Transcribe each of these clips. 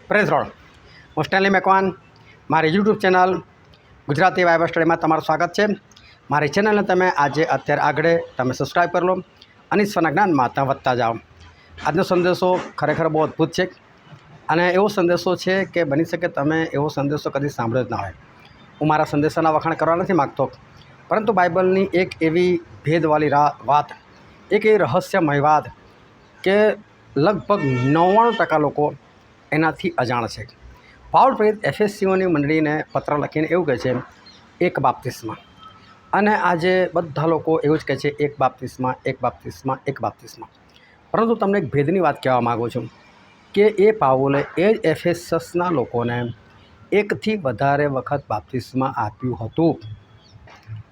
Praise road હું Stanley Macwan મારી YouTube channel Gujarati Bible સ્ટડીમાં તમારું સ્વાગત છે। મારી ચેનલને તમે આજે અત્યારે આગળ તમે સબસ્ક્રાઈબ કરી લો અને ઈશ્વરના જ્ઞાનમાં તમે વધતા જાઓ। આજનો સંદેશો ખરેખર બહુ અદ્ભુત છે અને એવો સંદેશો છે કે બની શકે તમે એવો સંદેશો કદી સાંભળ્યો જ ના હોય। હું મારા સંદેશાના વખાણ કરવા નથી માગતો, પરંતુ બાઇબલની એક એવી ભેદવાળી વાત, એક એવી રહસ્યમય વાત કે લગભગ 99% લોકો એનાથી અજાણ છે। પાઉલ પ્રેરિત એફેસીઓની મંડળીને પત્ર લખીને એવું કહે છે, એક બાપ્તિસ્મા। અને આજે બધા લોકો એવું જ કહે છે, એક બાપ્તિસ્મા, એક બાપ્તિસ્મા, એક બાપ્તિસ્મા। પરંતુ તમને એક ભેદની વાત કહેવા માગું છું કે એ પાઉલે એ જ એફેસસના લોકોને એકથી વધારે વખત બાપ્તિસ્મા આપ્યું હતું।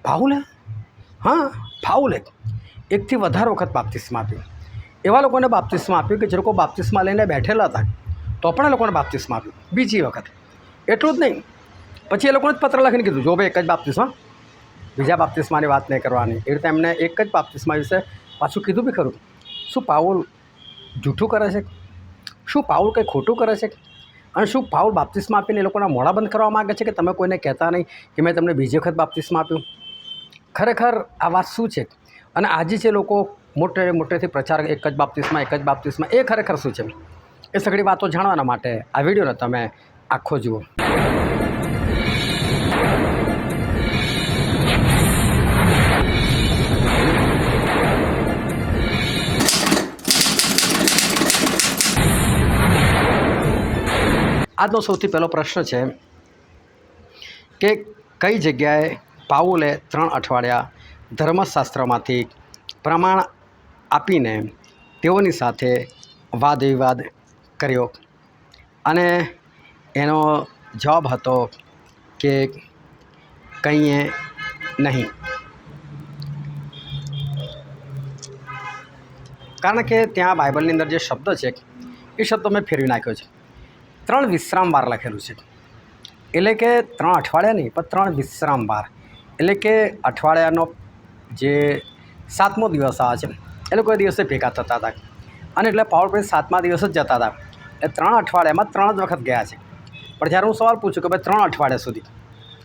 પાઉલે એકથી વધારે વખત બાપ્તિસ્મા આપ્યું। એવા લોકોને બાપ્તિસ્મા આપ્યું કે જે લોકો બાપ્તિસ્મા લઈને બેઠેલા હતા તો પણ એ લોકોને બાપ્તિસ્મા આપ્યું બીજી વખત। એટલું જ નહીં, પછી એ લોકોને જ પત્ર લખીને કીધું, જો ભાઈ એક જ બાપ્તિસ્મા, બીજા બાપ્તિસ્માની વાત નહીં કરવાની। એ રીતે એમને એક જ બાપ્તિસ્મા વિશે પાછું કીધું બી ખરું। શું પાઉલ જૂઠું કરે છે? શું પાઉલ કંઈ ખોટું કરે છે? અને શું પાઉલ બાપ્તિસ્મા આપીને એ લોકોના મોઢા બંધ કરવા માગે છે કે તમે કોઈને કહેતા નહીં કે મેં તમને બીજી વખત બાપ્તિસ્મા આપ્યું? ખરેખર આ વાત શું છે? અને આજે જે લોકો મોટેથી પ્રચાર એક જ બાપ્તિસ્મા, એક જ બાપ્તિસ્મા, એ ખરેખર શું છે? એ સગળી વાતો જાણવાના માટે આ વિડીયોને તમે આખો જુઓ। આજનો સૌથી પહેલો પ્રશ્ન છે કે કઈ જગ્યાએ પાઉલે 3 અઠવાડિયા ધર્મશાસ્ત્રમાંથી પ્રમાણ આપીને તેઓની સાથે વાદ વિવાદ કર્યો? અને એનો જવાબ હતો કે કંઈએ નહીં। કારણ કે ત્યાં બાઇબલની અંદર જે શબ્દ છે એ શબ્દ મેં ફેરવી નાખ્યો છે। 3 વિશ્રામ વાર લખેલું છે, એટલે કે 3 અઠવાડિયા નહીં પણ 3 વિશ્રામ વાર, એટલે કે અઠવાડિયાનો જે 7મો દિવસ આવે છે એ લોકો એ દિવસે ભેગા થતા હતા। અને એટલે પાઉલ પ્રેરિત 7મા દિવસે જ જતા હતા, એ 3 અઠવાડિયામાં 3 જ વખત ગયા છે। પણ જ્યારે હું સવાલ પૂછું કે ભાઈ 3 અઠવાડિયા સુધી,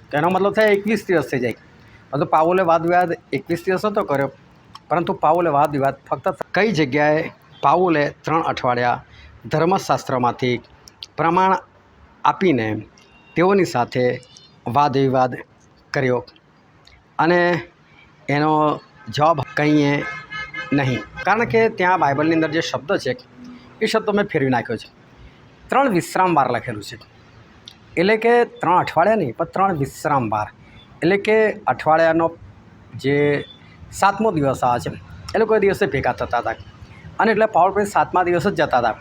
તો એનો મતલબ થાય 21 દિવસ થઈ જાય। પરંતુ પાઉલે વાદ વિવાદ 21 દિવસ નહોતો કર્યો, પરંતુ પાઉલે વાદ વિવાદ ફક્ત કઈ જગ્યાએ પાઉલે 3 અઠવાડિયા ધર્મશાસ્ત્રમાંથી પ્રમાણ આપીને તેઓની સાથે વાદ વિવાદ કર્યો? અને એનો જવાબ કંઈએ નહીં। કારણ કે ત્યાં બાઇબલની અંદર જે શબ્દ છે એ શબ્દ મેં ફેરવી નાખ્યો છે। 3 વિશ્રામ વાર લખેલું છે, એટલે કે 3 અઠવાડિયા નહીં પણ 3 વિશ્રામ વાર, એટલે કે અઠવાડિયાનો જે 7મો દિવસ આવે છે એ લોકો એ દિવસે ભેગા થતા હતા। અને એટલે પાઉલ પ્રેરિત 7મા દિવસે જ જતા હતા,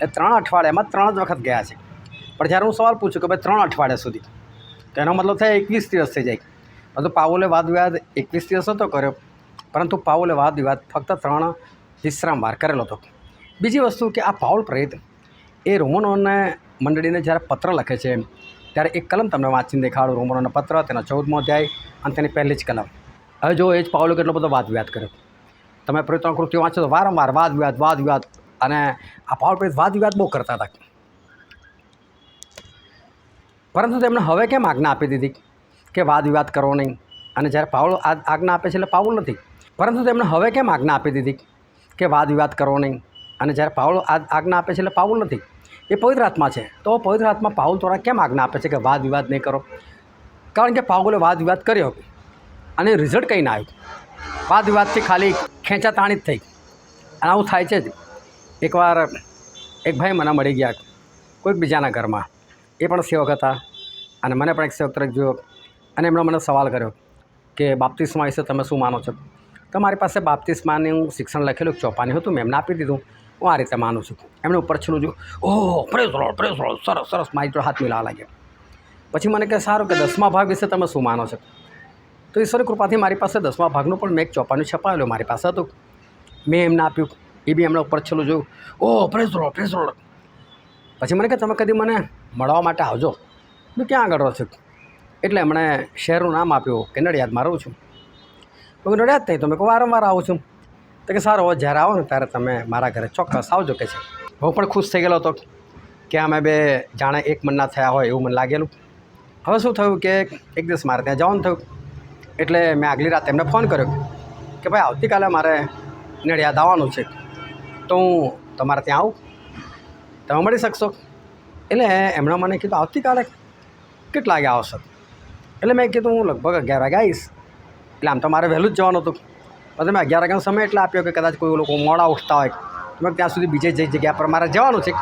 એ 3 અઠવાડિયામાં 3 જ વખત ગયા છે। પણ જ્યારે હું સવાલ પૂછું કે ભાઈ 3 અઠવાડિયા સુધી, તો એનો મતલબ થાય 21 દિવસ થઈ જાય। પરંતુ પાઉલે વાદ વિવાદ 21 દિવસ નહોતો કર્યો, પરંતુ પાઉલે વાદ વિવાદ ફક્ત 3 વિશ્રામ વાર કરેલો હતો। બીજી વસ્તુ કે આ પાઉલ પ્રેરિત એ રોમનોને મંડળીને જ્યારે પત્ર લખે છે ત્યારે એક કલમ તમને વાંચીને દેખાડું। રોમનોના પત્ર, તેના 14મો અધ્યાય અને તેની પહેલી જ કલમ। હવે જો એ જ પાઉલે કેટલો બધો વાદ વિવાદ કર્યો। તમે પ્રેરિતોની કૃતિઓ વાંચો તો વારંવાર વાદ વિવાદ, અને આ પાઉલ પ્રેરિત વાદ વિવાદ બહુ કરતા હતા। પરંતુ તેમણે હવે કેમ આજ્ઞા આપી દીધી કે વાદ વિવાદ કરો નહીં? અને જ્યારે પાઉલ આજ્ઞા આપે છે એટલે પાઉલ નથી, પરંતુ તેમણે હવે કેમ આજ્ઞા આપી દીધી કે વાદ વિવાદ કરો નહીં? અને જ્યારે પાઉલ આજ્ઞા આપે છે એટલે પાઉલ નથી, એ પવિત્ર આત્મા છે। તો પવિત્ર આત્મા પાઉલ દ્વારા કેમ આજ્ઞા આપે છે કે વાદ વિવાદ નહીં કરો? કારણ કે પાઉલે વાદ વિવાદ કર્યો અને રિઝલ્ટ કંઈ ના આવ્યું। વાદ વિવાદથી ખાલી ખેંચાતાણી જ થઈ। અને આવું થાય છે જ। એકવાર એક ભાઈ મને મળી ગયા કોઈક બીજાના ઘરમાં, એ પણ સેવક હતા અને મને પણ એક સેવક તરફ જોયો, અને એમણે મને સવાલ કર્યો કે બાપ્તિસ્મા વિશે તમે શું માનો છો? તો મારી પાસે બાપ્તિસ્માનું શિક્ષણ લખેલું ચોપાની હતું, મેં એમને આપી દીધું, હું આ રીતે માનું છું। એમણે ઉપર છેલ્લું જોયું, ઓહ પ્રેઝ રોડ, સરસ સરસ, મારી જોડે હાથ મિલાવા લાગ્યા। પછી મને કહે, સારું કે 10મા ભાગ વિશે તમે શું માનો છો? તો ઈશ્વરની કૃપાથી મારી પાસે 10મા ભાગનું પણ મેં એક ચોપાનું છપાયેલું મારી પાસે હતું, મેં એમને આપ્યું। એ બી એમણે ઉપર છેલ્લું જોયું, ઓહ પ્રેઝ રોડ। પછી મને કહે, તમે કદી મને મળવા માટે આવજો। હું ક્યાં આગળ રહું છું? એટલે એમણે શહેરનું નામ આપ્યું કે નડિયાદમાં રહું છું। તો નડિયાદ નહીં, તો મેં વારંવાર આવું છું। તો કે સારું, હવે જ્યારે આવો ને ત્યારે તમે મારા ઘરે ચોક્કસ આવજો કે છે। હું પણ ખુશ થઈ ગયેલો હતો કે અમે બે જાણે એક મનના થયા હોય એવું મને લાગેલું. હવે શું થયું કે એક દિવસ મારે ત્યાં જવાનું થયું, એટલે મેં આગલી રાતે એમને ફોન કર્યો કે ભાઈ આવતીકાલે મારે નડિયાદ આવવાનું છે, તો હું તમારે ત્યાં આવું, તમે મળી શકશો? એટલે એમણે મને કીધું આવતીકાલે કેટલા વાગે આવશો? એટલે મેં કીધું હું લગભગ 11 વાગે આવીશ. એટલે આમ તો મારે વહેલું જ જવાનું હતું, પણ મેં 11 વાગ્યાનો સમય એટલે આપ્યો કે કદાચ કોઈ લોકો મોડા ઉઠતા હોય, તો ત્યાં સુધી બીજે જે જગ્યા પર મારે જવાનું છે.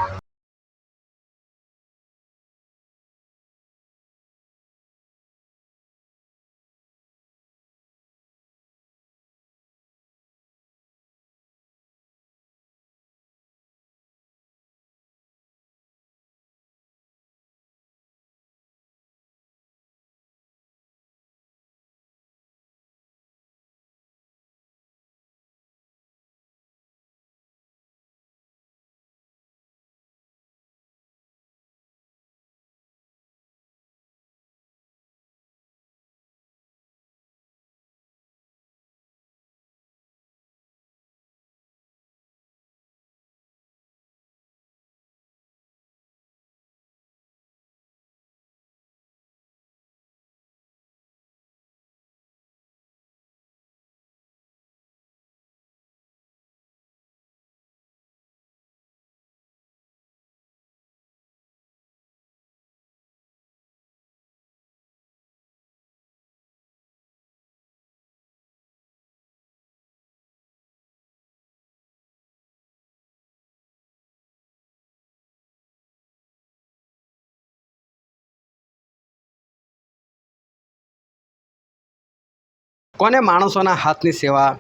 કોને માણસોના હાથની સેવા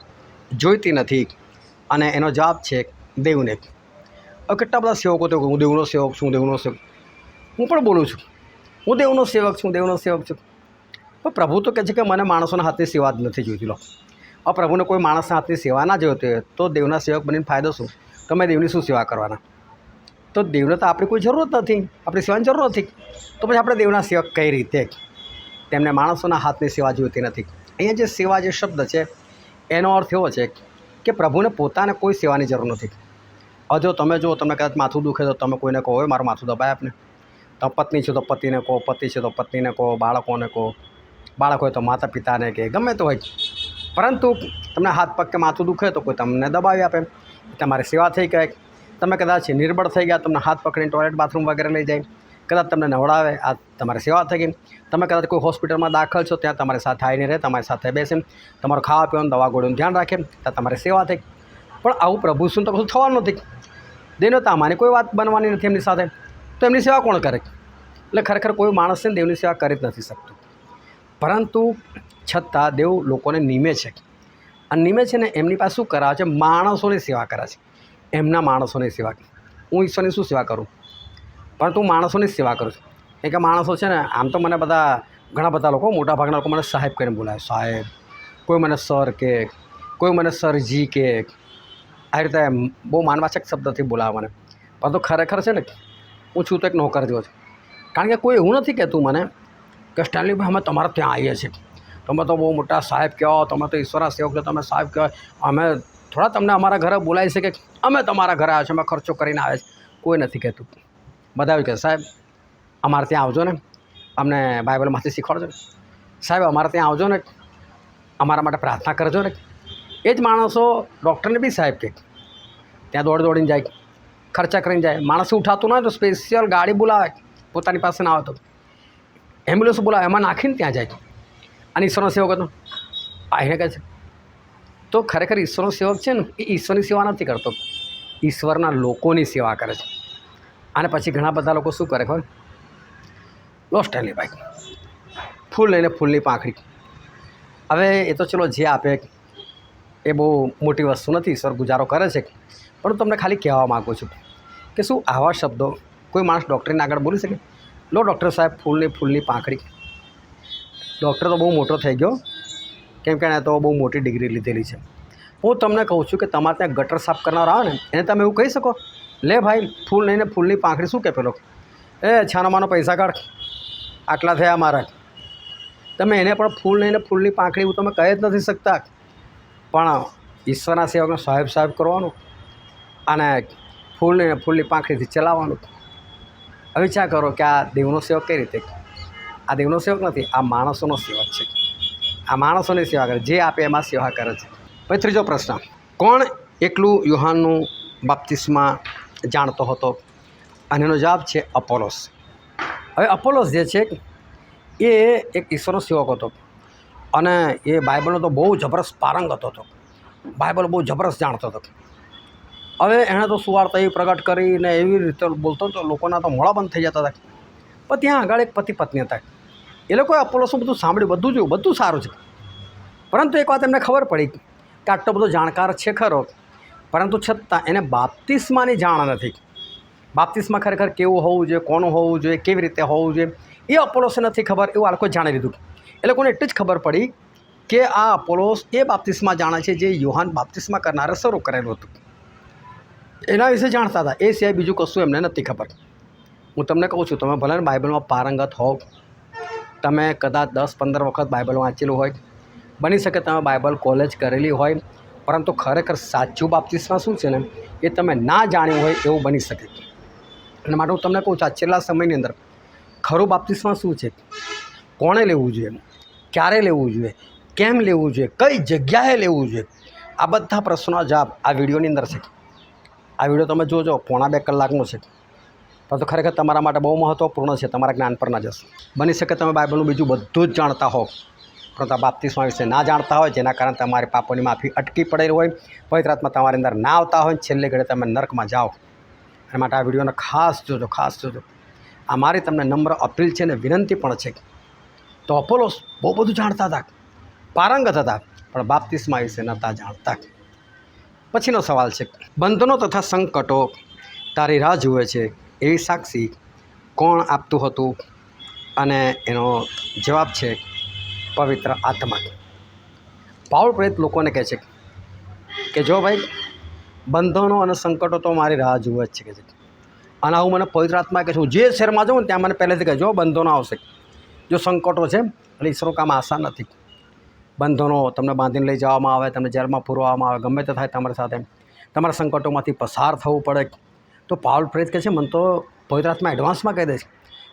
જોઈતી નથી? અને એનો જવાબ છે દેવને. હવે કેટલા બધા સેવકો તો હું દેવનો સેવક છું, દેવનો સેવક. હું પણ બોલું છું હું દેવનો સેવક છું, દેવનો સેવક છું. પણ પ્રભુ તો કહે છે કે મને માણસોના હાથની સેવા જ નથી જોઈતી. લો, હવે પ્રભુને કોઈ માણસના હાથની સેવા ના જોઈતી હોય તો દેવના સેવક બનીને ફાયદો શું? તમે દેવની શું સેવા કરવાના? તો દેવને તો આપણી કોઈ જરૂર જ નથી, આપણી સેવાની જરૂર નથી. તો પછી આપણે દેવના સેવક કઈ રીતે? તેમને માણસોના હાથની સેવા જોઈતી નથી. અહીંયા જે સેવા જે શબ્દ છે એનો અર્થ એવો છે કે પ્રભુને પોતાને કોઈ સેવાની જરૂર નથી. હવે જો તમે તમને કદાચ માથું દુખે તો તમે કોઈને કહો હોય મારું માથું દબાય આપને. તો પત્ની છે તો પતિને કહો, પતિ છે તો પત્નીને કહો, બાળકોને કહો, બાળક હોય તો માતા પિતાને કે ગમે તો હોય. પરંતુ તમને હાથ પગ કે માથું દુખે તો કોઈ તમને દબાવી આપે, તમારી સેવા થઈ ગઈ. તમે કદાચ નિર્બળ થઈ ગયા, તમને હાથ પકડીને ટોયલેટ બાથરૂમ વગેરે લઈ જાય, કદાચ તમને નવડાવે, આ તમારી સેવા થઈ ગઈ. તમે કદાચ કોઈ હોસ્પિટલમાં દાખલ છો, ત્યાં તમારી સાથે આવીને રહે, તમારી સાથે બેસે, તમારું ખાવા પીવાનું દવા ગોળીનું ધ્યાન રાખે, ત્યાં તમારી સેવા થઈ. પણ આવું પ્રભુ શું તો કશું થવાનું નથી. દેવને તામાની કોઈ વાત બનવાની નથી એમની સાથે, તો એમની સેવા કોણ કરે? એટલે ખરેખર કોઈ માણસને દેવની સેવા કરી જ નથી શકતું. પરંતુ છતાં દેવ લોકોને નિમે છે, અને નિમે છે ને એમની પાસે શું કરાવે છે? માણસોની સેવા કરે છે. એમના માણસોની સેવા. હું ઈશ્વરની શું સેવા કરું? પરંતુ હું માણસોની જ સેવા કરું છું. એ કે માણસો છે ને, આમ તો મને ઘણા બધા લોકો, મોટાભાગના લોકો મને સાહેબ કહીને બોલાવે, સાહેબ. કોઈ મને સર કે, કોઈ મને સરજી કે, આ રીતે બહુ માનવાચક શબ્દથી બોલાવે મને. પરંતુ ખરેખર છે ને, હું છું તો એક નોકર જેવો છું. કારણ કે કોઈ એવું નથી કહેતું મને કે સ્ટેનલીભાઈ અમે તમારા ત્યાં આવીએ છીએ, તમે તો બહુ મોટા સાહેબ કહેવાઓ, તમે તો ઈશ્વરના સેવક છો, તમે સાહેબ કહેવાય, અમે થોડા તમને અમારા ઘરે બોલાવી શકીએ, અમે તમારા ઘરે આવ્યા છીએ, અમે ખર્ચો કરીને આવે છે. કોઈ નથી કહેતું. બધા એવું કહે, સાહેબ અમારે ત્યાં આવજો ને, અમને બાઇબલમાંથી શીખવાડજો ને, સાહેબ અમારે ત્યાં આવજો ને, અમારા માટે પ્રાર્થના કરજો ને. એ જ માણસો ડૉક્ટરને બી સાહેબ કહે, ત્યાં દોડીને જાય, ખર્ચા કરીને જાય. માણસ ઉઠાતું ના હોય તો સ્પેશિયલ ગાડી બોલાવે, પોતાની પાસે ના આવે તો એમ્બ્યુલન્સ બોલાવે, એમાં નાખીને ત્યાં જાય. અને ઈશ્વરનો સેવક હતો આવીને કહે છે. તો ખરેખર ઈશ્વરનો સેવક છે ને, એ ઈશ્વરની સેવા નથી કરતો, ઈશ્વરના લોકોની સેવા કરે છે. અને પછી ઘણા બધા લોકો શું કરે ખબર? લો સ્ટેનલીભાઈ, ફૂલ લઈને ફૂલની પાંખડી. હવે એ તો ચલો જે આપે એ બહુ મોટી વસ્તુ નથી, ઈશ્વર ગુજારો કરે છે. પણ તમને ખાલી કહેવા માગું છું કે શું આવા શબ્દો કોઈ માણસ ડૉક્ટરને આગળ બોલી શકે? લો ડૉક્ટર સાહેબ, ફૂલની પાંખડી. ડૉક્ટર તો બહુ મોટો થઈ ગયો, કેમ કે એણે તો બહુ મોટી ડિગ્રી લીધેલી છે. હું તમને કહું છું કે તમારે ત્યાં ગટર સાફ કરનાર આવે ને, એને તમે એવું કહી શકો, લે ભાઈ ફૂલ લઈને ફૂલની પાંખડી. શું કહે પેલો? એ છાનામાનો પૈસા કાઢ, આટલા થયા મારા. તમે એને પણ ફૂલ લઈને ફૂલની પાંખડી એવું તમે કહી જ નથી શકતા. પણ ઈશ્વરના સેવકને સાહેબ કરવાનું અને ફૂલ લઈને ફૂલની પાંખડીથી ચલાવવાનું. હવે વિચાર કરો કે આ દેવનો સેવક કઈ રીતે? આ દેવનો સેવક નથી, આ માણસોનો સેવક છે. આ માણસોની સેવા કરે, જે આપે એમાં સેવા કરે છે. પછી ત્રીજો પ્રશ્ન, કોણ એકલું યુહાનનું બાપ્તિસ્મા જાણતો હતો? અને એનો જવાબ છે અપોલોસ. હવે અપોલોસ જે છે એ એક ઈશ્વરનો સેવક હતો અને એ બાઇબલનો તો બહુ જબરદસ્ત પારંગત હતો. બાઇબલ બહુ જબરદસ્ત જાણતો હતો. હવે એણે તો સુવાર્તા એવી પ્રગટ કરીને એવી રીતે બોલતો હતો, લોકોના તો મોડા બંધ થઈ જતા હતા. પણ ત્યાં આગળ એક પતિ પત્ની હતા. એ લોકોએ અપોલોસનું બધું સાંભળ્યું, બધું જોયું, બધું સારું છે. પરંતુ એક વાત એમને ખબર પડી કે આટલો બધો જાણકાર છે ખરો, પરંતુ છતાં એને બાપ્તિસ્માની જાણ નથી. બાપ્તિસ્મા ખરેખર કેવું હોવું જોઈએ, કોનું હોવું જોઈએ, કેવી રીતે હોવું જોઈએ, એ અપોલોસને નથી ખબર. એવું આ લોકોએ જાણી લીધું. એ લોકોને એટલી જ ખબર પડી કે આ અપોલોસ એ બાપ્તિસ્મા જાણે છે જે યોહાન બાપ્તિસ્મા કરનારે શરૂ કરેલું હતું. એના વિશે જાણતા હતા. એ સિવાય બીજું કશું એમને નથી ખબર. હું તમને કહું છું, તમે ભલે બાઇબલમાં પારંગત હોવ, તમે કદાચ 10-15 વખત બાઇબલ વાંચેલું હોય, બની શકે તમે બાઇબલ કોલેજ કરેલી હોય, પરંતુ ખરેખર સાચું બાપ્તિસ્મા શું છે ને એ તમે ના જાણ્યું હોય એવું બની શકે. અને માટે હું તમને કહું છું, આ છેલ્લા સમયની અંદર ખરું બાપ્તિસ્મા શું છે, કોણે લેવું જોઈએ, ક્યારે લેવું જોઈએ, કેમ લેવું જોઈએ, કઈ જગ્યાએ લેવું જોઈએ, આ બધા પ્રશ્નોના જવાબ આ વિડીયોની અંદર છે. આ વિડીયો તમે જોજો, 1.5 કલાકનો છે, પરંતુ ખરેખર તમારા માટે બહુ મહત્ત્વપૂર્ણ છે. તમારા જ્ઞાન પર ના જશે. બની શકે તમે બાઇબલનું બીજું બધું જ જાણતા હો, પરંતુ આ બાપ્તિસ્મા વિશે ના જાણતા હોય, જેના કારણે તમારી પાપોની માફી અટકી પડેલી હોય, પવિત્ર આત્મા તમારી અંદર ના આવતા હોય, છેલ્લે ઘડી તમે નર્કમાં જાઓ. અને માટે આ વિડીયોને ખાસ જોજો, ખાસ જોજો. આ મારી તમને નમ્ર અપીલ છે ને વિનંતી પણ છે. તો અપોલોસ બહુ બધું જાણતા હતા, પારંગત હતા, પણ બાપ્તિસ્મા વિશે નહોતા જાણતા. પછીનો સવાલ છે, બંધનો તથા સંકટો તારી રાહ જુએ છે એવી સાક્ષી કોણ આપતું હતું? અને એનો જવાબ છે પવિત્ર આત્મા. પાઉલ પ્રેરિત લોકોને કહે છે કે જો ભાઈ, બંધનો અને સંકટો તો મારી રાહ જુએ જ છે કે છે. અને આવું મને પવિત્ર આત્મા કહે છે. હું જે શહેરમાં જાઉં ને ત્યાં મને પહેલેથી કહે, જો બંધનો આવશે, જો સંકટો છે. એટલે ઈશ્વરનું કામ આસાન નથી. બંધનો તમને બાંધીને લઈ જવામાં આવે, તમને જેલમાં પૂરવામાં આવે, ગમે તે થાય તમારી સાથે, તમારા સંકટોમાંથી પસાર થવું પડે. તો પાઉલ પ્રેરિત કહે છે, મને તો પવિત્ર આત્મા એડવાન્સમાં કહી દે છે.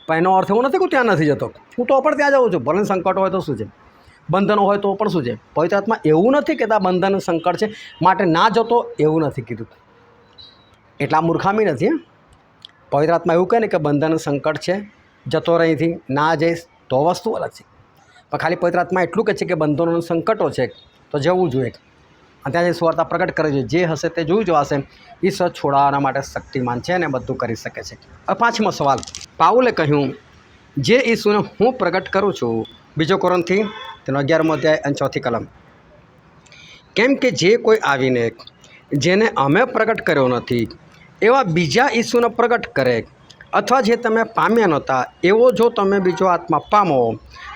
પણ એનો અર્થ એવો નથી કે હું ત્યાં નથી જતો. હું તો પણ ત્યાં જાઉં છું. ભલે સંકટ હોય તો શું છે, બંધનો હોય તો પણ શું છે. પવિત્ર આત્મા એવું નથી કહેતા બંધન સંકટ છે માટે ના જતો, એવું નથી કીધું. એટલા મૂર્ખામી નથી. પવિત્ર આત્મા એવું કહે ને કે બંધન સંકટ છે, જતો રહીથી ના જઈશ તો વસ્તુ અલગ છે. પણ ખાલી પવિત્ર આત્મા એટલું કહે છે કે બંધનો સંકટો છે તો જવું જોઈએ. અને ત્યાં જે સુવાર્તા પ્રગટ કરે છે, જે હશે તે જોઈ જવાશે. ઈશ્વર છોડાવવાના માટે શક્તિમાન છે અને બધું કરી શકે છે. હવે 5મો સવાલ, પાઉલે કહ્યું જે ઈસુને હું પ્રગટ કરું છું. 2 કોરિન્થી તેનો 11મો અધ્યાય અને 4th કલમ. કેમ કે જે કોઈ આવીને જેને અમે પ્રગટ કર્યો નથી એવા બીજા ઈસુને પ્રગટ કરે, અથવા જે તમે પામ્યા નહોતા એવો જો તમે બીજો આત્મા પામો,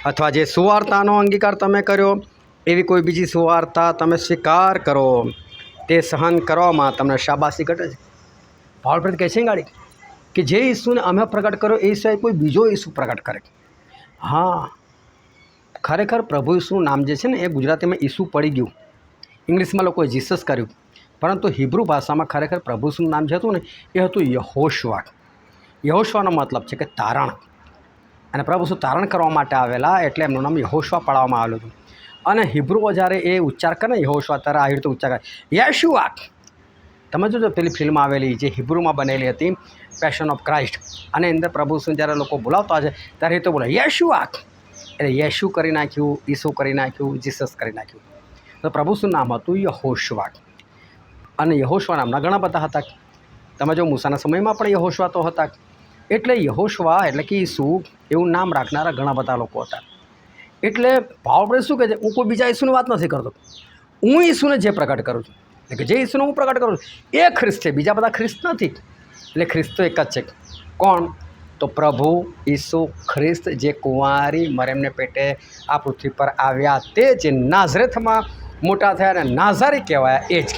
અથવા જે સુવાર્તાનો અંગીકાર તમે કર્યો એવી કોઈ બીજી સુવાર્તા તમે સ્વીકાર કરો, તે સહન કરવામાં તમને શાબાશી ઘટે છે. પાઉલ પ્રેરિત કહે છે ગાડી કે જે ઈસુને અમે પ્રગટ કર્યો એ સિવાય કોઈ બીજો ઈસુ પ્રગટ કરે. હા, ખરેખર પ્રભુ ઈસુનું નામ જે છે ને એ ગુજરાતીમાં ઈસુ પડી ગયું, ઇંગ્લિશમાં લોકોએ જીસસ કર્યું, પરંતુ હિબ્રુ ભાષામાં ખરેખર પ્રભુ ઈસુનું નામ જે હતું ને એ હતું યહોશવા. યહોશવાનો મતલબ છે કે તારણ. અને પ્રભુ ઈસુ તારણ કરવા માટે આવેલા, એટલે એમનું નામ યહોશવા પાડવામાં આવેલું હતું. અને હિબ્રુઓ જ્યારે એ ઉચ્ચાર કરે ને યહોશવા, ત્યારે આવી રીતે ઉચ્ચાર કરે યેશુઆ. તમે જોજો પેલી ફિલ્મ આવેલી જે હિબ્રુમાં બનેલી હતી, પેશન ઓફ ક્રાઇસ્ટ, અને અંદર પ્રભુ ઈસુને જ્યારે લોકો બોલાવતા છે ત્યારે એ તો બોલે યેશુઆ. એટલે યેશુ કરી નાખ્યું, ઈસુ કરી નાખ્યું, જીસસ કરી નાખ્યું. તો પ્રભુ ઈસુનું નામ હતું યહોશવા. અને યહોશવા નામના ઘણા બધા હતા. તમે જો મૂસાના સમયમાં પણ યહોશવા તો હતા. એટલે યહોશવા એટલે કે ઈસુ એવું નામ રાખનારા ઘણા બધા લોકો હતા. એટલે પાઉલ પ્રેરિત શું કહે છે, હું કોઈ બીજા ઈસુની વાત નથી કરતો. હું ઈસુને જે પ્રગટ કરું છું, એટલે કે જે ઈસુને હું પ્રગટ કરું છું એ ખ્રિસ્ત છે, બીજા બધા ખ્રિસ્ત નથી. એટલે ખ્રિસ્ત તો એક જ છે. કોણ? તો પ્રભુ ઈસુ ખ્રિસ્ત, જે કુંવારી મરિયમને પેટે આ પૃથ્વી પર આવ્યા, તે જે નાઝરેથમાં મોટા થયા અને નાઝારી કહેવાયા એ જ.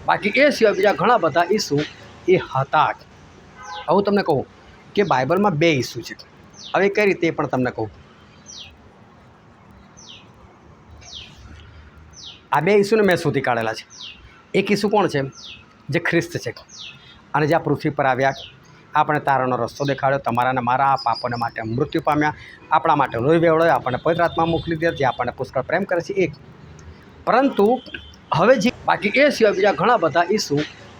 બાકી એ સિવાય બીજા ઘણા બધા ઈસુ એ હતા. હવે તમને કહું કે બાઇબલમાં 2 ઈસુ છે. હવે કઈ રીતે એ પણ તમને કહું. આ 2 ઈસુને મેં શોધી કાઢેલા છે. એક ઈસુ કોણ છે? જે ખ્રિસ્ત છે અને જે આ પૃથ્વી પર આવ્યા, આપણે તારાનો રસ્તો દેખાડ્યો, તમારા ને મારા પાપોને માટે મૃત્યુ પામ્યા, આપણા માટે લોહી વેવડાવ્યો, આપણને પવિત્ર આત્મા મોકલી દે, જે આપણને પુષ્કળ પ્રેમ કરે છે. એક પરંતુ હવે જે બાકી એ સિવાય બીજા ઘણા બધા ઈસુ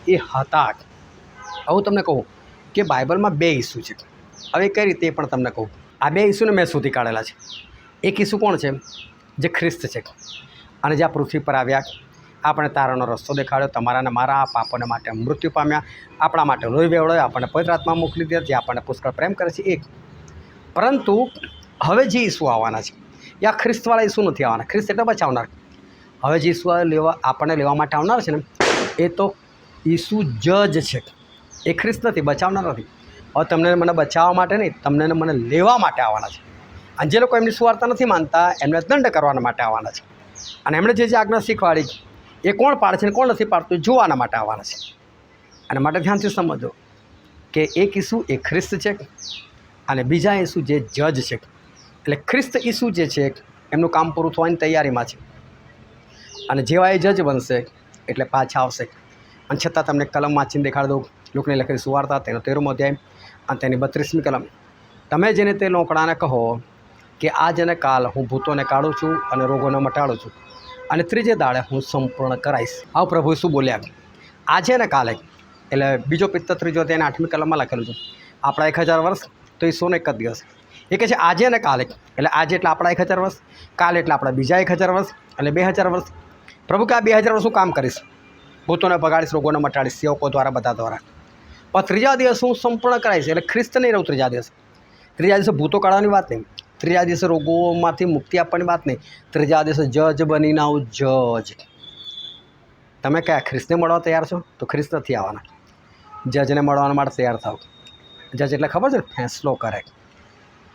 એ હતા. હું તમને કહું કે બાઇબલમાં 2 ઈસુ છે. હવે કઈ રીતે એ પણ તમને કહું. આ 2 ઈસુને મેં શોધી કાઢેલા છે. એક ઈસુ કોણ છે? જે ખ્રિસ્ત છે, અને જે આ પૃથ્વી પર આવ્યા, આપણે તારાનો રસ્તો દેખાડ્યો, તમારા ને મારા પાપોને માટે મૃત્યુ પામ્યા, આપણા માટે લોહી વેવડાવ્યો, આપણને પવિત્ર આત્મા મોકલી દે, જે આપણને પુષ્કળ પ્રેમ કરે છે. એક પરંતુ હવે જે ઈસુ આવવાના છે એ આ ખ્રિસ્તવાળા ઈસુ નથી આવવાના. ખ્રિસ્ત એટલે બચાવનાર. હવે જે ઈસુ આપણને લેવા માટે આવનાર છે ને, એ તો ઈસુ જજ છે. એ ખ્રિસ્ત નથી, બચાવનાર નથી. હવે તમને મને બચાવવા માટે નહીં, તમને મને લેવા માટે આવવાના છે. અને જે લોકો એમની સુવાર્તા નથી માનતા, એમને દંડ કરવાના માટે આવવાના છે. અને એમણે જે આજ્ઞા શીખવાડી એ કોણ પાડે છે ને કોણ નથી પાડતું જોવાના માટે આવવાના છે. અને માટે ધ્યાનથી સમજો કે એક ઈસુ એ ખ્રિસ્ત છે અને બીજા ઈસુ જે જજ છે. એટલે ખ્રિસ્ત ઈસુ જે છે એમનું કામ પૂરું થવાની તૈયારીમાં છે, અને જેવા એ જજ બનશે એટલે પાછા આવશે. અને છતાં તમને કલમ વાંચીને દેખાડી દઉં. લોકની લખેલી સુવાર્તા તેનો 13મો અધ્યાય અને તેની 32મી કલમ. તમે જેને તે લોકડાને કહો કે આજ અને કાલ હું ભૂતોને કાઢું છું અને રોગોને મટાડું છું, અને ત્રીજે દાડે હું સંપૂર્ણ કરાવીશ. આવું પ્રભુ શું બોલ્યા? આજે ને કાલે. એટલે બીજો પિત્તર 3 અધ્યાયના 8મી કલમમાં લખેલું છે. આપણા 1000 વર્ષ તો ઈસુનો એક જ દિવસ. એ કહે છે આજે ને કાલે. એટલે આજે એટલે આપણા 1000 વર્ષ, કાલે એટલે આપણા બીજા 1000 વર્ષ, એટલે 2000 વર્ષ. પ્રભુ કે આ 2000 વર્ષ હું કામ કરીશ? ભૂતોને ભગાડીશ, રોગોને મટાડીશ, સેવકો દ્વારા, બધા દ્વારા. પણ ત્રીજા દિવસ હું સંપૂર્ણ કરાવીશ. એટલે ખ્રિસ્ત નહીં રહું ત્રીજા દિવસ. ત્રીજા દિવસે ભૂતો કાઢવાની વાત નહીં, ત્રીજા દિવસે રોગોમાંથી મુક્તિ આપવાની વાત નહીં. ત્રીજા દિવસે જજ બનીને આવું. જજ તમે કયા ખ્રિસ્તને મળવા તૈયાર છો? તો ખ્રિસ્ત નથી આવવાના. જજને મળવા માટે તૈયાર થાવ. જજ એટલે ખબર છે ને, ફેંસલો કરે.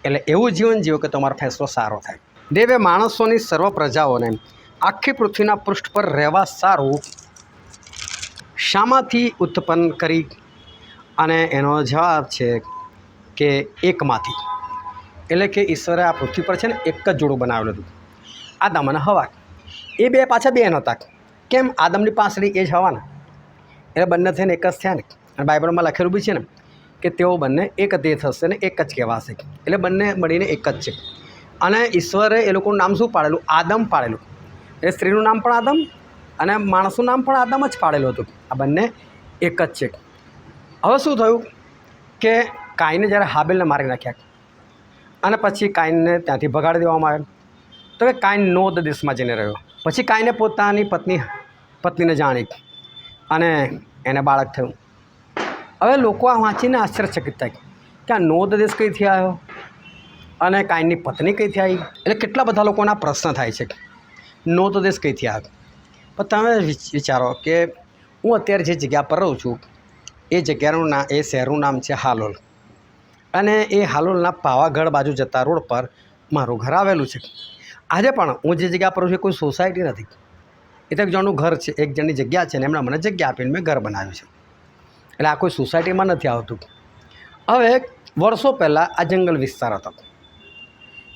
એટલે એવું જીવન જીવો કે તમારો ફેંસલો સારો થાય. દેવે માણસોની સર્વ પ્રજાઓને આખી પૃથ્વીના પૃષ્ઠ પર રહેવા સારું શામાંથી ઉત્પન્ન કરી? અને એનો જવાબ છે કે એકમાંથી. એટલે કે ઈશ્વરે આ પૃથ્વી પર છે ને એક જ જોડું બનાવેલું હતું, આદમ અને હવા. એ બે પાછા બે નહોતા. કેમ? આદમની પાસળી એ જ હવાના. એટલે બંને થઈને એક જ થયા ને. અને બાઇબલમાં લખેલું બી છે ને કે તેઓ બંને એક દેહ થશે ને એક જ કહેવાશે. એટલે બંને મળીને એક જ છે. અને ઈશ્વરે એ લોકોનું નામ શું પાડેલું? આદમ પાડેલું. એ સ્ત્રીનું નામ પણ આદમ અને માણસનું નામ પણ આદમ જ પાડેલું હતું. આ બંને એક જ છે. હવે શું થયું કે કાઈને જ્યારે હાબેલને મારી નાખ્યા અને પછી કાઈનને ત્યાંથી ભગાડી દેવામાં આવ્યો, તો કે કાઈન નોદ દેશમાં જઈને રહ્યો. પછી કાઈને પોતાની પત્નીને જાણી અને એને બાળક થયું. હવે લોકો આ વાંચીને આશ્ચર્યચકિત થાય કે આ નોદ દેશ કઈથી આવ્યો અને કાઈનની પત્ની કઈથી આવી. એટલે કેટલા બધા લોકોના પ્રશ્ન થાય છે, નોદ દેશ કઈથી આવ્યો. પણ તમે વિચારો કે હું અત્યારે જે જગ્યા પર રહું છું એ જગ્યાનું નામ, એ શહેરનું નામ છે હાલોલ. અને એ હાલોલના પાવાગઢ બાજુ જતા રોડ પર મારું ઘર આવેલું છે. આજે પણ હું જે જગ્યા પર છું કોઈ સોસાયટી નથી. એ તો એક જણનું ઘર છે, એક જણની જગ્યા છે, ને એમણે મને જગ્યા આપીને મેં ઘર બનાવ્યું છે. એટલે આ કોઈ સોસાયટીમાં નથી આવતું. હવે વર્ષો પહેલાં આ જંગલ વિસ્તાર હતો.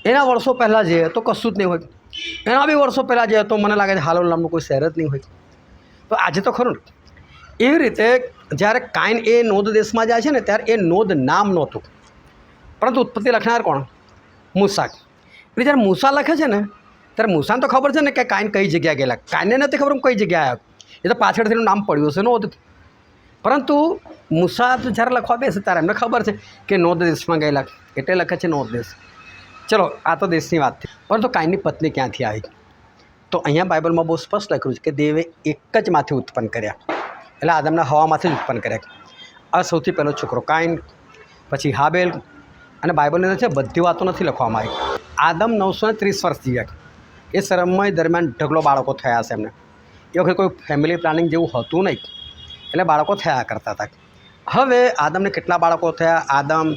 એના વર્ષો પહેલાં જઈએ તો કશું જ નહીં હોય. એના બી વર્ષો પહેલાં જઈએ તો મને લાગે છે હાલોલ નામનું કોઈ શહેર જ નહીં હોય. તો આજે તો ખરું ને. એવી રીતે જ્યારે કાઈન એ નોદ દેશમાં જાય છે ને ત્યારે એ નોદ નામ નહોતું, પરંતુ ઉત્પત્તિ લખનાર કોણ? મૂસા. એટલે જ્યારે મૂસા લખે છે ને ત્યારે મૂસાને તો ખબર છે ને કે કાઈન કઈ જગ્યાએ ગયેલા. કાઈને નથી ખબર કઈ જગ્યાએ આવ્યો. એ તો પાછળથી એનું નામ પડ્યું હશે નોદ. પરંતુ મૂસા જ્યારે લખવા બેસે ત્યારે એમને ખબર છે કે નોદ દેશમાં ગયેલા, એટલે લખે છે નોદ દેશ. ચલો, આ તો દેશની વાત થઈ. પરંતુ કાઈનની પત્ની ક્યાંથી આવી? તો અહીંયા બાઇબલમાં બહુ સ્પષ્ટ લખ્યું છે કે દેવે એક જ માંથી ઉત્પન્ન કર્યા. એટલે આદમના હવામાંથી જ ઉત્પન્ન કર્યા. આ સૌથી પહેલો છોકરો કાઈન, પછી હાબેલ. અને બાઇબલની અંદર છે બધી વાતો નથી લખવામાં આવી. આદમ 930 વર્ષ જીવ્યા. એ સમય દરમિયાન ઢગલો બાળકો થયા હશે એમને. એ વખતે કોઈ ફેમિલી પ્લાનિંગ જેવું હતું નહીં, એટલે બાળકો થયા કરતા હતા. હવે આદમને કેટલા બાળકો થયા? આદમ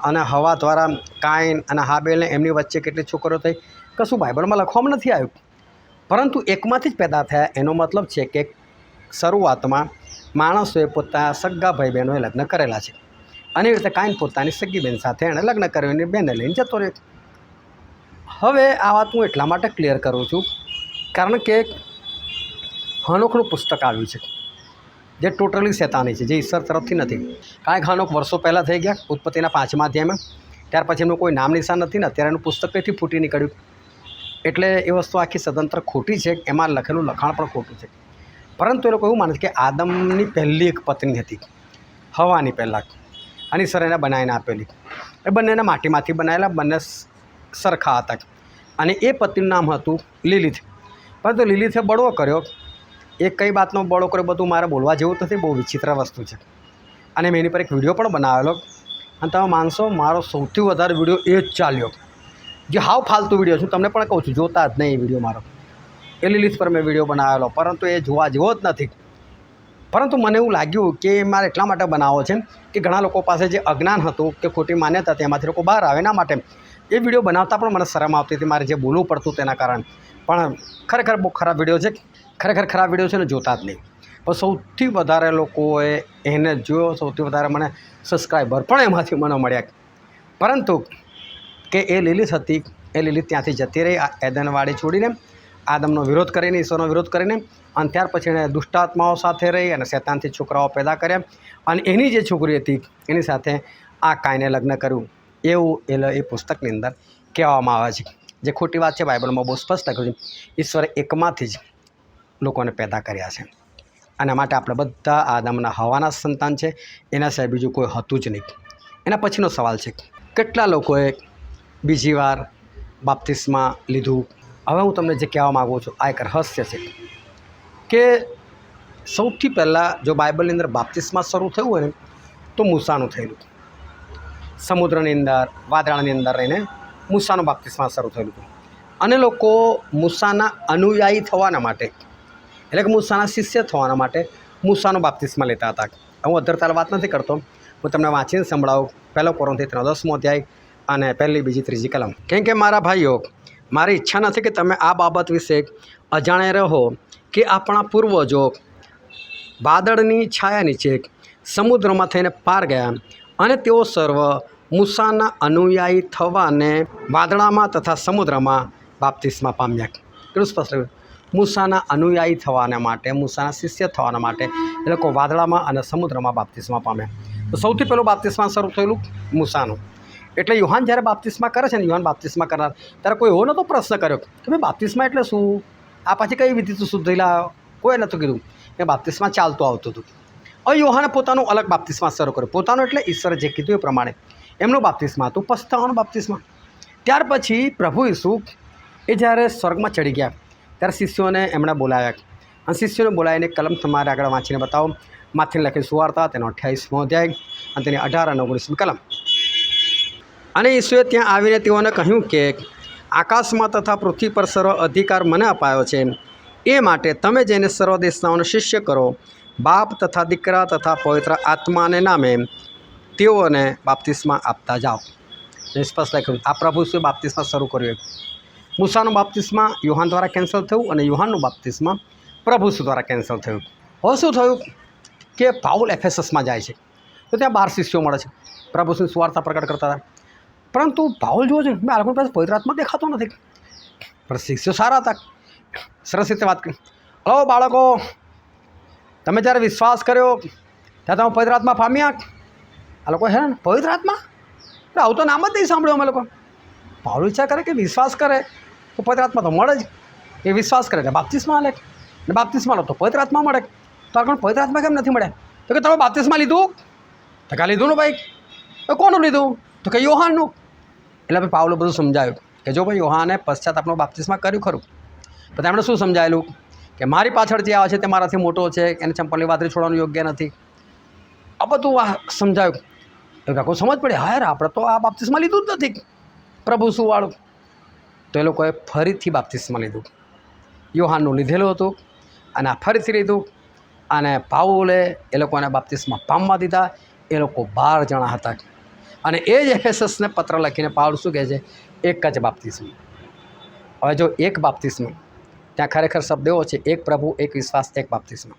અને હવા દ્વારા કાઈન અને હાબેલને એમની વચ્ચે કેટલી છોકરીઓ થઈ કશું બાઇબલમાં લખવામાં નથી આવ્યું. પરંતુ એકમાંથી જ પેદા થયા. એનો મતલબ છે કે શરૂઆતમાં માણસોએ પોતાના સગા ભાઈ બહેનોએ લગ્ન કરેલા છે. અને એ રીતે કાઈન પોતાની સગી બેન સાથે એણે લગ્ન કરીને બેનને લઈને જતો રહ્યો. હવે આ વાત હું એટલા માટે ક્લિયર કરું છું કારણ કે હનોખનું પુસ્તક આવ્યું છે. જે ટોટલી શૈતાની છે, જે ઈશ્વર તરફથી નથી. કાંઈ ખાનોક વર્ષો પહેલાં થઈ ગયા ઉત્પત્તિના 5મા અધ્યાયમાં, ત્યાર પછી એમનું કોઈ નામ નિશાન નથી ને અત્યારે એનું પુસ્તક કંઈથી ફૂટી નીકળ્યું. એટલે એ વસ્તુ આખી સદંતર ખોટી છે. એમાં લખેલું લખાણ પણ ખોટું છે. પરંતુ એ લોકો એવું માને છે કે આદમની પહેલી એક પત્ની હતી, હવાની પહેલાં, અને ઈશ્વરે એને બનાવીને આપેલી. એ બંનેને માટીમાંથી બનાવેલા, બંને સરખા હતા. અને એ પત્નીનું નામ હતું લીલીથ. પરંતુ લીલીથે બળવો કર્યો. એ કઈ વાતનો બળો કર્યો બધું મારે બોલવા જેવું નથી, બહુ વિચિત્ર વસ્તુ છે. અને મેં એની પર એક વિડીયો પણ બનાવેલો, અને તમે માનશો મારો સૌથી વધારે વિડીયો એ જ ચાલ્યો, જે હાવ ફાલતુ વિડીયો છું. તમને પણ કહું છું, જોતા જ નહીં એ વિડીયો મારો. એ લીલીથ પર મેં વિડીયો બનાવેલો, પરંતુ એ જોવા જેવો જ નથી. પરંતુ મને એવું લાગ્યું કે મારે એટલા માટે બનાવવો છે કે ઘણા લોકો પાસે જે અજ્ઞાન હતું કે ખોટી માન્યતા તેમાંથી લોકો બહાર આવે. એના માટે એ વિડીયો બનાવતા પણ મને શરમ આવતી હતી, મારે જે બોલવું પડતું તેના કારણે. પણ ખરેખર બહુ ખરાબ વિડીયો છે. ખરેખર ખરાબ વિડીયો છે ને જોતા જ નહીં. પણ સૌથી વધારે લોકોએ એને જોયો, સૌથી વધારે મને સબસ્ક્રાઈબર પણ એમાંથી મને મળ્યા. પરંતુ કે એ લીલીથ હતી, એ લીલીથ ત્યાંથી જતી રહી એદનવાડી છોડીને, આદમનો વિરોધ કરીને, ઈશ્વરનો વિરોધ કરીને. અને ત્યાર પછી એણે દુષ્ટાત્માઓ સાથે રહી અને શૈતાનથી છોકરાઓ પેદા કર્યા. અને એની જે છોકરી હતી એની સાથે આ કાયને લગ્ન કર્યું, એવું એ પુસ્તકની અંદર કહેવામાં આવે છે. જે ખોટી વાત છે, બાઇબલમાં બહુ સ્પષ્ટ લખ્યું છે. ઈશ્વરે એકમાંથી જ લોકોને પેદા કર્યા છે. અને માટે આપણે બધા આદમના હવાના સંતાન છે. એના સિવાય બીજું કોઈ હતું જ નહીં. એના પછીનો સવાલ છે, કેટલા લોકોએ બીજી વાર બાપ્તિસ્મા લીધું? હવે હું તમને જે કહેવા માગું છું આ એક રહસ્ય છે કે સૌથી પહેલાં જો બાઇબલની અંદર બાપ્તિસ્મા શરૂ થયું હોય ને તો મૂસાનું થયેલું. સમુદ્રની અંદર, વાદળાની અંદર રહીને મૂસાનું બાપ્તિસ્મા શરૂ થયેલું હતું. અને લોકો મૂસાના અનુયાયી થવાના માટે, એટલે કે મૂસાના શિષ્ય થવાના માટે મૂસાનો બાપ્તિસ્મા લેતા હતા. હું અધરતાલ વાત નથી કરતો, હું તમને વાંચીને સંભળાવું. 1 કોરિન્થીનો 10મો અધ્યાય અને 1, 2, 3 કલમ. કેમ કે મારા ભાઈઓ, મારી ઈચ્છા નથી કે તમે આ બાબત વિશે અજાણે રહો કે આપણા પૂર્વજો વાદળની છાયા નીચે સમુદ્રમાં થઈને પાર ગયા અને તેઓ સર્વ મૂસાના અનુયાયી થવાને વાદળામાં તથા સમુદ્રમાં બાપ્તિસ્મા પામ્યા. કેટલું સ્પષ્ટ. મૂસાના અનુયાયી થવાના માટે, મૂસાના શિષ્ય થવાના માટે એ લોકો વાદળામાં અને સમુદ્રમાં બાપ્તિસ્મા પામ્યા. તો સૌથી પહેલું બાપ્તિસ્મા શરૂ થયેલું મૂસાનું. એટલે યુહાન જ્યારે બાપ્તિસ્મા કરે છે ને, યુહાન બાપ્તિસ્મા કરનાર, ત્યારે કોઈ એવો નહોતો પ્રશ્ન કર્યો કે ભાઈ બાપ્તિસ્મા એટલે શું, આ પાછી કઈ વિધિથી શુદ્ધ થયેલા, કોઈ નહોતું કીધું. એ બાપ્તિસ્મા ચાલતું આવતું હતું. હવે યુહાને પોતાનું અલગ બાપ્તિસ્મા શરૂ કર્યો. પોતાનું એટલે ઈશ્વરે જે કીધું એ પ્રમાણે એમનું બાપ્તિસ્મા હતું, પસ્તાવાનું બાપ્તિસ્મા. ત્યાર પછી પ્રભુ ઈસુ એ જ્યારે સ્વર્ગમાં ચડી ગયા ત્યારે શિષ્યોને એમણે બોલાવ્યા. અને શિષ્યોને બોલાવીને કલમ તમારે આગળ વાંચીને બતાવો. માથે લખી સુવાર્તા તેનો 28મો અધ્યાય અને તેની 18 અને 19મી કલમ. અને ઈસુએ ત્યાં આવીને તેઓને કહ્યું કે આકાશમાં તથા પૃથ્વી પર સર્વ અધિકાર મને અપાયો છે. એ માટે તમે જેને સર્વ દેશનાઓનો શિષ્ય કરો, બાપ તથા દીકરા તથા પવિત્ર આત્માને નામે તેઓને બાપ્તિસ્મા આપતા જાઓ. સ્પષ્ટ લખ્યું. આ પ્રભુ ઈસુએ બાપ્તિસ્મા શરૂ કર્યું. મૂસાનું બાપ્તિસ્મા યુહાન દ્વારા કેન્સલ થયું અને યુહાનનું બાપ્તિસ્મા પ્રભુ ઈસુ દ્વારા કેન્સલ થયું. હવે શું થયું કે પાઉલ એફેસસમાં જાય છે તો ત્યાં 12 શિષ્યો મળે છે. પ્રભુ ઈસુની સુવાર્તા પ્રગટ કરતા હતા. પરંતુ પાઉલ જુઓ છો, મેં આ લોકો પાસે પવિત્ર આત્મા દેખાતો નથી. પણ શિષ્યો સારા હતા, સરસ રીતે વાત કરી. હલો બાળકો, તમે જ્યારે વિશ્વાસ કર્યો ત્યારે તમે પવિત્ર આત્મા પામ્યા? આ લોકો હે ને પવિત્ર આત્મા, આવું તો નામ જ નહીં સાંભળ્યું અમે લોકો. પાઉલ વિચાર કરે કે વિશ્વાસ કરે તો પવિત્ર આત્મા તો મળે જ. એ વિશ્વાસ કરે એટલે બાપ્તિસ્મા લે, ને બાપ્તિસ્મા લો તો પવિત્ર આત્મા મળે. તો આગળ પવિત્ર આત્મા કેમ નથી મળે? તો કે તમે બાપ્તિસ્મા લીધું? તો કે લીધું ને ભાઈ. તો કોનું લીધું? તો કે યોહાનનું. એટલે ભાઈ પાઉલે બધું સમજાયું કે જો ભાઈ યોહાને પશ્ચાતાપનો બાપ્તિસ્મા કર્યું ખરું, પણ તેમણે શું સમજાયેલું કે મારી પાછળ જે આવે છે તે મારાથી મોટો છે, એને ચંપલની વાતરી છોડવાનું યોગ્ય નથી. આ બધું સમજાયું. તો કાકો સમજ પડે, હા યાર આપણે તો આ બાપ્તિસ્મા લીધું જ નથી પ્રભુ શું વાળું. તો એ લોકોએ ફરીથી બાપ્તિસ્મા લીધું. યોહાનનું લીધેલું હતું અને આ ફરીથી લીધું. અને પાઉલે એ લોકોને બાપ્તિસ્મા પામવા દીધા. એ લોકો 12 જણા હતા. અને એ જ એફેસસને પત્ર લખીને પાઉલ શું કહે છે? એક જ બાપ્તિસ્મા. હવે જો એક બાપ્તિસ્મા, ત્યાં ખરેખર શબ્દ એવો છે, એક પ્રભુ, એક વિશ્વાસ, એક બાપ્તિસ્મા.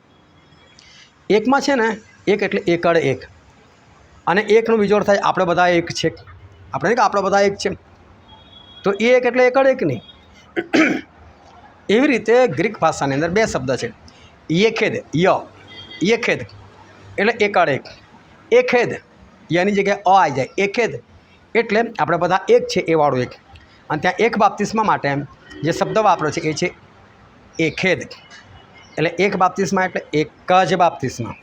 એકમાં છે ને એક એટલે એકડ એક, અને એકનું બીજો થાય આપણે બધા એક છે. આપણે કે આપણે બધા એક છે, તો એ એક એટલે એકડ એક નહીં. એવી રીતે ગ્રીક ભાષાની અંદર 2 શબ્દ છે, યેખેદ, ય, એખેદ એટલે એકડ એક, એખેદ યાની જગ્યાએ અ આવી જાય, એખેદ એટલે આપણે બધા એક છે એ વાળું એક, અને ત્યાં એક બાપ્તિસ્મા માટે જે શબ્દ વાપર્યો છે એ છે એખેદ. એટલે એક બાપ્તિસ્મા એટલે એક જ બાપ્તિસ્મા.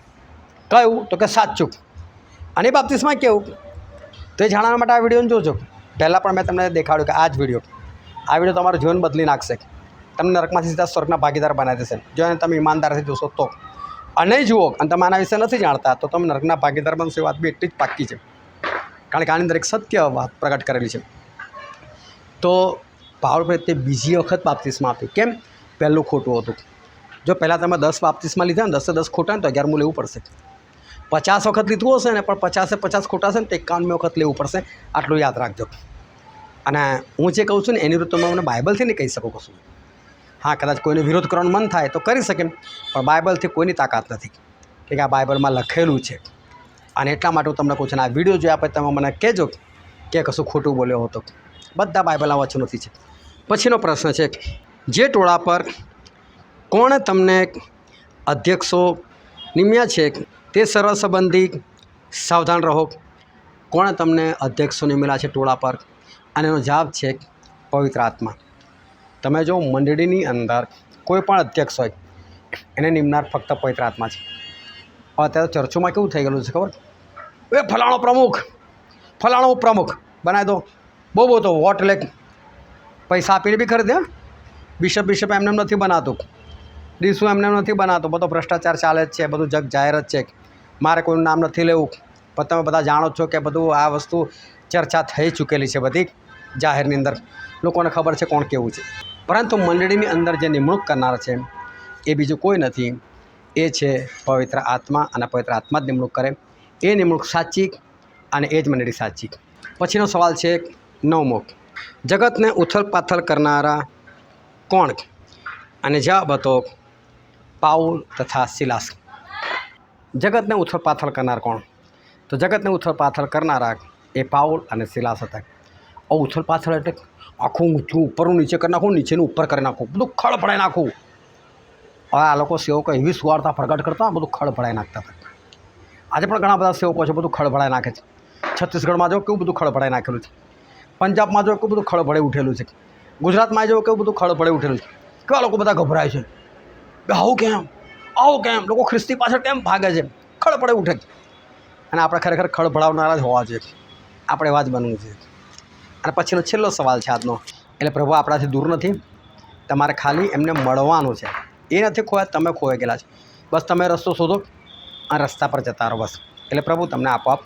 કયું તો કે સાચું. અને બાપ્તિસ્મા કેવું તો એ જાણવા માટે આ વિડીયોને જોજો. પહેલાં પણ મેં તમને દેખાડ્યું કે આ વિડીયો તમારું જીવન બદલી નાખશે. તમને નરકમાંથી સીધા સ્વર્ગના ભાગીદાર બનાવી દેશે જો એને તમે ઈમાનદારથી જોશો તો. અને જુઓ અને તમે આના વિશે નથી જાણતા તો તમે નરકના ભાગીદાર બનશો. એ વાત બી એટલી જ પાક્કી છે, કારણ કે આની અંદર એક સત્ય વાત પ્રગટ કરેલી છે. તો પાવલ પ્રત્યે બીજી વખત બાપ્તિસ્મા આપી. કેમ? પહેલું ખોટું હતું. જો પહેલાં તમે 10 બાપ્તિસ્મા લીધા ને 10 ખોટા ને તો 11મું લેવું પડશે. 50 વખત લીધું હશે ને પણ 50 ખોટા હશે ને તો 51મી વખત લેવું પડશે. આટલું યાદ રાખજો. અને હું જે કહું છું ને એની વિરુદ્ધ તમે મને બાઇબલથી નહીં કહી શકો કશું. હા, કદાચ કોઈને વિરોધ કરવાનો મન થાય તો કરી શકે, પણ બાઇબલથી કોઈની તાકાત નથી કે આ બાઇબલમાં લખેલું છે. અને એટલા માટે હું તમને કહું છું, આ વિડીયો જોયા પછી તમે મને કહેજો કે કશું ખોટું બોલ્યો હતો. બધા બાઇબલના વચનોથી છે. પછીનો પ્રશ્ન છે, જે ટોળા પર કોણે તમને અધ્યક્ષો નિમ્યા છે તે સર્વ સંબંધી સાવધાન રહો. કોણે તમને અધ્યક્ષો નિમેલા છે ટોળા પર? અને એનો જવાબ છે પવિત્ર આત્મા. તમે જો મંડળીની અંદર કોઈ પણ અધ્યક્ષ હોય એને નિમનાર ફક્ત પવિત્ર આત્મા છે. અત્યારે ચર્ચોમાં કેવું થઈ ગયેલું છે ખબર? એ ફલાણો પ્રમુખ બનાવી દો. બહુ તો વોટ લે પૈસા આપીને બી ખરીદે. બિશપ એમને નથી બનાવતું, ડીસુ એમને નથી બનાવતો. બધો ભ્રષ્ટાચાર ચાલે જ છે, બધું જગ જાહેર જ છે. મારે કોઈનું નામ નથી લેવું, પણ તમે બધા જાણો છો કે બધું આ વસ્તુ ચર્ચા થઈ ચૂકેલી છે બધી જાહેરની અંદર. લોકોને ખબર છે કોણ કેવું છે. પરંતુ મંડળીની અંદર જે નિમણૂક કરનાર છે એ બીજું કોઈ નથી, એ છે પવિત્ર આત્મા. અને પવિત્ર આત્મા જ નિમણૂક કરે. એ નિમણૂક સાચી અને એ જ મંડળી સાચી. પછીનો સવાલ છે 9મો, જગતને ઉથલ-પાથલ કરનારા કોણ? અને જવાબ હતો પાઉલ તથા સિલાસ. જગતને ઉથલ-પાથલ કરનાર કોણ? તો જગતને ઉથલ-પાથલ કરનારા એ પાઉલ અને સિલાસ હતા. ઉથલ-પાથલ એટલે આખું ઊંચું ઉપરનું નીચે કરી નાખું, નીચેનું ઉપર કરી નાખું, બધું ખળભળાઈ નાખું. હવે આ લોકો સેવકો એવી સુવાર્તા પ્રગટ કરતા બધું ખળભળાઈ નાખતા હતા. આજે પણ ઘણા બધા સેવકો છે બધું ખળભળાઈ નાખે છે. છત્તીસગઢમાં જો કેવું બધું ખળભળાઈ નાખેલું છે, પંજાબમાં જો કેવું બધું ખળભળાઈ ઉઠેલું છે, ગુજરાતમાં જો કેવું બધું ખળભળાઈ ઉઠેલું છે. કેવા લોકો બધા ગભરાય છે, આવું કેમ લોકો ખ્રિસ્તી પાછળ કેમ ભાગે છે, ખળભળાઈ ઉઠે છે. અને આપણે ખરેખર ખળભળાવનારા જ હોવા જોઈએ. આપણે એવા જ બનવું જોઈએ. અને પછીનો છેલ્લો સવાલ છે આજનો, એટલે પ્રભુ આપણાથી દૂર નથી, તમારે ખાલી એમને મળવાનું છે. એ નથી ખોયા, તમે ખોવાઈ ગયેલા છે. બસ તમે રસ્તો શોધો અને રસ્તા પર જતા રહો બસ, એટલે પ્રભુ તમને આપોઆપ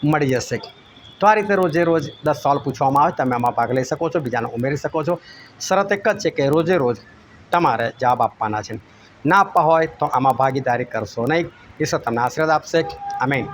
મળી જશે. તો આ રીતે રોજે રોજ 10 સવાલ પૂછવામાં આવે, તમે આમાં ભાગ લઈ શકો છો, બીજાને ઉમેરી શકો છો. શરત એક જ છે કે રોજે રોજ તમારે જવાબ આપવાના છે. ના આપવા હોય તો આમાં ભાગીદારી કરશો નહીં. ઈશ્વર તમને આશીર્વાદ આપશે. આમીન.